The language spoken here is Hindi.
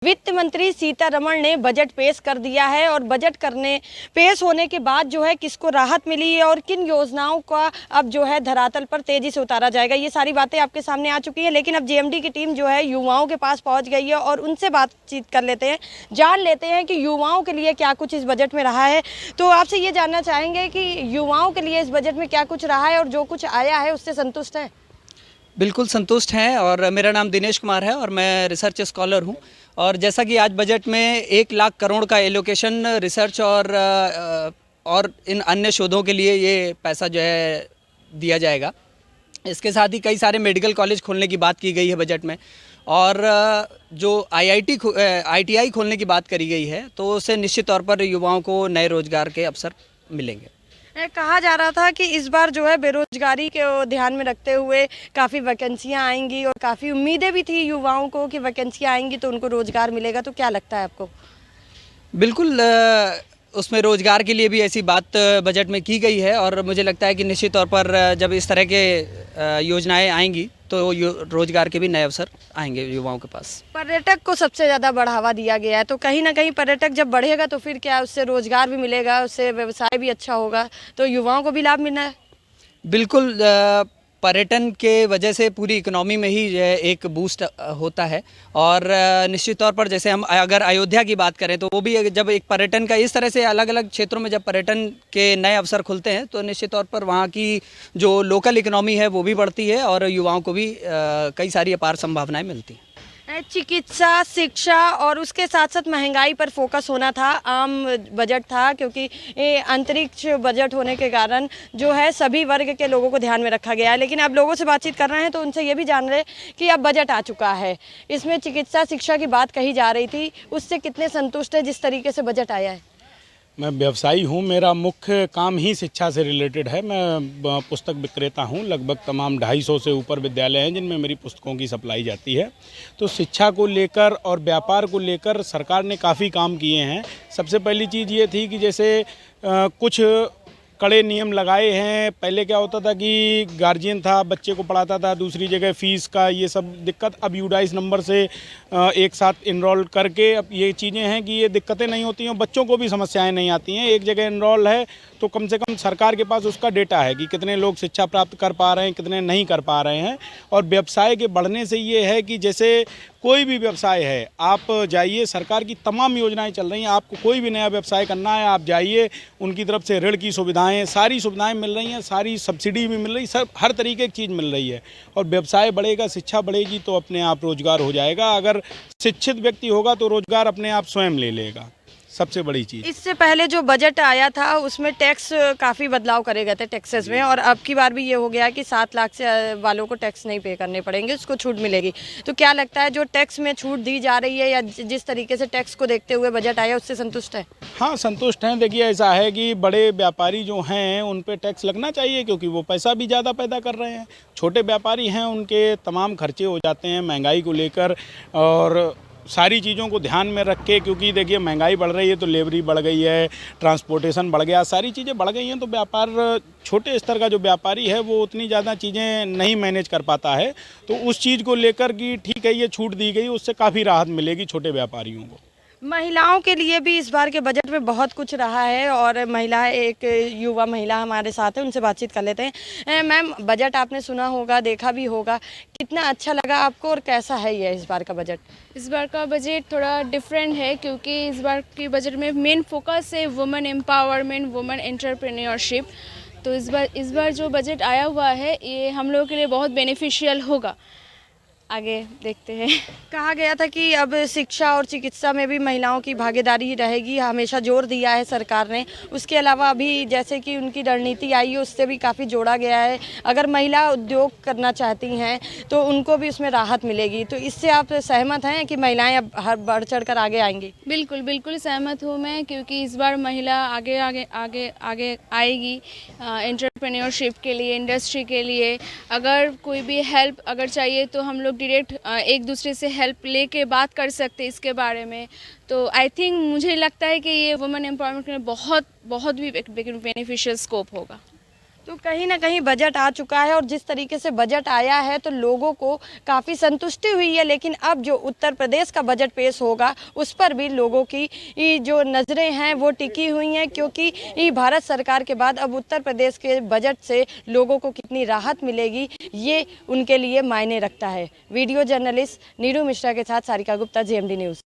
वित्त मंत्री सीतारमण ने बजट पेश कर दिया है और बजट पेश होने के बाद जो है किसको राहत मिली है और किन योजनाओं का अब जो है धरातल पर तेजी से उतारा जाएगा, ये सारी बातें आपके सामने आ चुकी हैं। लेकिन अब जेएमडी की टीम जो है युवाओं के पास पहुंच गई है और उनसे बातचीत कर लेते हैं, जान लेते हैं कि युवाओं के लिए क्या कुछ इस बजट में रहा है। तो आपसे ये जानना चाहेंगे कि युवाओं के लिए इस बजट में क्या कुछ रहा है और जो कुछ आया है उससे संतुष्ट है? बिल्कुल संतुष्ट हैं। और मेरा नाम दिनेश कुमार है और मैं रिसर्च स्कॉलर हूं। और जैसा कि आज बजट में 1 लाख करोड़ का एलोकेशन रिसर्च और इन अन्य शोधों के लिए ये पैसा जो है दिया जाएगा। इसके साथ ही कई सारे मेडिकल कॉलेज खोलने की बात की गई है बजट में, और जो आईटीआई खोलने की बात करी गई है, तो उससे निश्चित तौर पर युवाओं को नए रोजगार के अवसर मिलेंगे। कहा जा रहा था कि इस बार जो है बेरोजगारी के ध्यान में रखते हुए काफ़ी वैकेंसियां आएंगी और काफ़ी उम्मीदें भी थी युवाओं को कि वैकेंसियां आएंगी तो उनको रोजगार मिलेगा। तो क्या लगता है आपको? बिल्कुल, उसमें रोज़गार के लिए भी ऐसी बात बजट में की गई है, और मुझे लगता है कि निश्चित तौर पर जब इस तरह के योजनाएं आएंगी तो रोज़गार के भी नए अवसर आएंगे युवाओं के पास। पर्यटक को सबसे ज़्यादा बढ़ावा दिया गया है, तो कहीं ना कहीं पर्यटक जब बढ़ेगा तो फिर क्या उससे रोजगार भी मिलेगा, उससे व्यवसाय भी अच्छा होगा, तो युवाओं को भी लाभ मिलना है। बिल्कुल, पर्यटन के वजह से पूरी इकोनॉमी में ही एक बूस्ट होता है। और निश्चित तौर पर जैसे हम अगर अयोध्या की बात करें, तो वो भी जब एक पर्यटन का इस तरह से अलग अलग क्षेत्रों में जब पर्यटन के नए अवसर खुलते हैं, तो निश्चित तौर पर वहाँ की जो लोकल इकोनॉमी है वो भी बढ़ती है और युवाओं को भी कई सारी अपार संभावनाएं मिलती हैं। चिकित्सा, शिक्षा और उसके साथ साथ महंगाई पर फोकस होना था, आम बजट था, क्योंकि ये अंतरिक्ष बजट होने के कारण जो है सभी वर्ग के लोगों को ध्यान में रखा गया है। लेकिन अब लोगों से बातचीत कर रहे हैं तो उनसे ये भी जान रहे कि अब बजट आ चुका है, इसमें चिकित्सा शिक्षा की बात कही जा रही थी, उससे कितने संतुष्ट है जिस तरीके से बजट आया है? मैं व्यवसायी हूँ, मेरा मुख्य काम ही शिक्षा से रिलेटेड है। मैं पुस्तक विक्रेता हूँ। लगभग तमाम 250 से ऊपर विद्यालय हैं जिनमें मेरी पुस्तकों की सप्लाई जाती है। तो शिक्षा को लेकर और व्यापार को लेकर सरकार ने काफ़ी काम किए हैं। सबसे पहली चीज़ ये थी कि जैसे कुछ कड़े नियम लगाए हैं। पहले क्या होता था कि गार्जियन था, बच्चे को पढ़ाता था, दूसरी जगह फ़ीस का ये सब दिक्कत। अब यूडाइस नंबर से एक साथ इनरोल करके अब ये चीज़ें हैं कि ये दिक्कतें नहीं होती हैं, बच्चों को भी समस्याएं नहीं आती हैं। एक जगह इनरोल है तो कम से कम सरकार के पास उसका डेटा है कि कितने लोग शिक्षा प्राप्त कर पा रहे हैं, कितने नहीं कर पा रहे हैं। और व्यवसाय के बढ़ने से ये है कि जैसे कोई भी व्यवसाय है, आप जाइए, सरकार की तमाम योजनाएं चल रही हैं। आपको कोई भी नया व्यवसाय करना है, आप जाइए, उनकी तरफ से ऋण की सुविधाएं, सारी सुविधाएं मिल रही हैं, सारी सब्सिडी भी मिल रही, सब हर तरीके की चीज़ मिल रही है। और व्यवसाय बढ़ेगा, शिक्षा बढ़ेगी तो अपने आप रोजगार हो जाएगा। अगर शिक्षित व्यक्ति होगा तो रोजगार अपने आप स्वयं ले लेगा, सबसे बड़ी चीज़। इससे पहले जो बजट आया था उसमें टैक्स काफ़ी बदलाव करे गए थे टैक्सेस में, और अब की बार भी ये हो गया कि 7 लाख से वालों को टैक्स नहीं पे करने पड़ेंगे, उसको छूट मिलेगी। तो क्या लगता है जो टैक्स में छूट दी जा रही है या जिस तरीके से टैक्स को देखते हुए बजट आया उससे संतुष्ट है? हाँ, संतुष्ट हैं। देखिए, ऐसा है कि बड़े व्यापारी जो हैं उन पे टैक्स लगना चाहिए क्योंकि वो पैसा भी ज़्यादा पैदा कर रहे हैं। छोटे व्यापारी हैं, उनके तमाम खर्चे हो जाते हैं महंगाई को लेकर और सारी चीज़ों को ध्यान में रख के, क्योंकि देखिए महंगाई बढ़ रही है तो लेबरी बढ़ गई है, ट्रांसपोर्टेशन बढ़ गया, सारी चीज़ें बढ़ गई हैं। तो व्यापार, छोटे स्तर का जो व्यापारी है वो उतनी ज़्यादा चीज़ें नहीं मैनेज कर पाता है। तो उस चीज़ को लेकर कि ठीक है ये छूट दी गई, उससे काफ़ी राहत मिलेगी छोटे व्यापारियों को। महिलाओं के लिए भी इस बार के बजट में बहुत कुछ रहा है और महिला, एक युवा महिला हमारे साथ है, उनसे बातचीत कर लेते हैं। मैम, बजट आपने सुना होगा, देखा भी होगा, कितना अच्छा लगा आपको और कैसा है ये इस बार का बजट? इस बार का बजट थोड़ा डिफरेंट है क्योंकि इस बार के बजट में मेन फोकस है वुमेन एम्पावरमेंट, वुमेन एंटरप्रेन्योरशिप। तो इस बार जो बजट आया हुआ है ये हम लोगों के लिए बहुत बेनिफिशियल होगा। आगे देखते हैं। कहा गया था कि अब शिक्षा और चिकित्सा में भी महिलाओं की भागीदारी रहेगी, हमेशा जोर दिया है सरकार ने। उसके अलावा अभी जैसे कि उनकी रणनीति आई है उससे भी काफ़ी जोड़ा गया है, अगर महिला उद्योग करना चाहती हैं तो उनको भी उसमें राहत मिलेगी। तो इससे आप सहमत हैं कि महिलाएं अब हर बढ़ चढ़ कर आगे आएंगी? बिल्कुल बिल्कुल सहमत हूँ मैं, क्योंकि इस बार महिला आगे आगे आगे आगे आएगी एंटरप्रेन्योरशिप के लिए, इंडस्ट्री के लिए। अगर कोई भी हेल्प अगर चाहिए तो हम लोग डायरेक्ट एक दूसरे से हेल्प लेके बात कर सकते हैं इसके बारे में। तो आई थिंक मुझे लगता है कि ये वुमेन एम्पावरमेंट में बहुत बहुत भी बेनिफिशियल स्कोप होगा। तो कहीं ना कहीं बजट आ चुका है और जिस तरीके से बजट आया है तो लोगों को काफ़ी संतुष्टि हुई है, लेकिन अब जो उत्तर प्रदेश का बजट पेश होगा उस पर भी लोगों की जो नज़रें हैं वो टिकी हुई हैं, क्योंकि भारत सरकार के बाद अब उत्तर प्रदेश के बजट से लोगों को कितनी राहत मिलेगी ये उनके लिए मायने रखता है। वीडियो जर्नलिस्ट नीरू मिश्रा के साथ सारिका गुप्ता, GMD न्यूज़।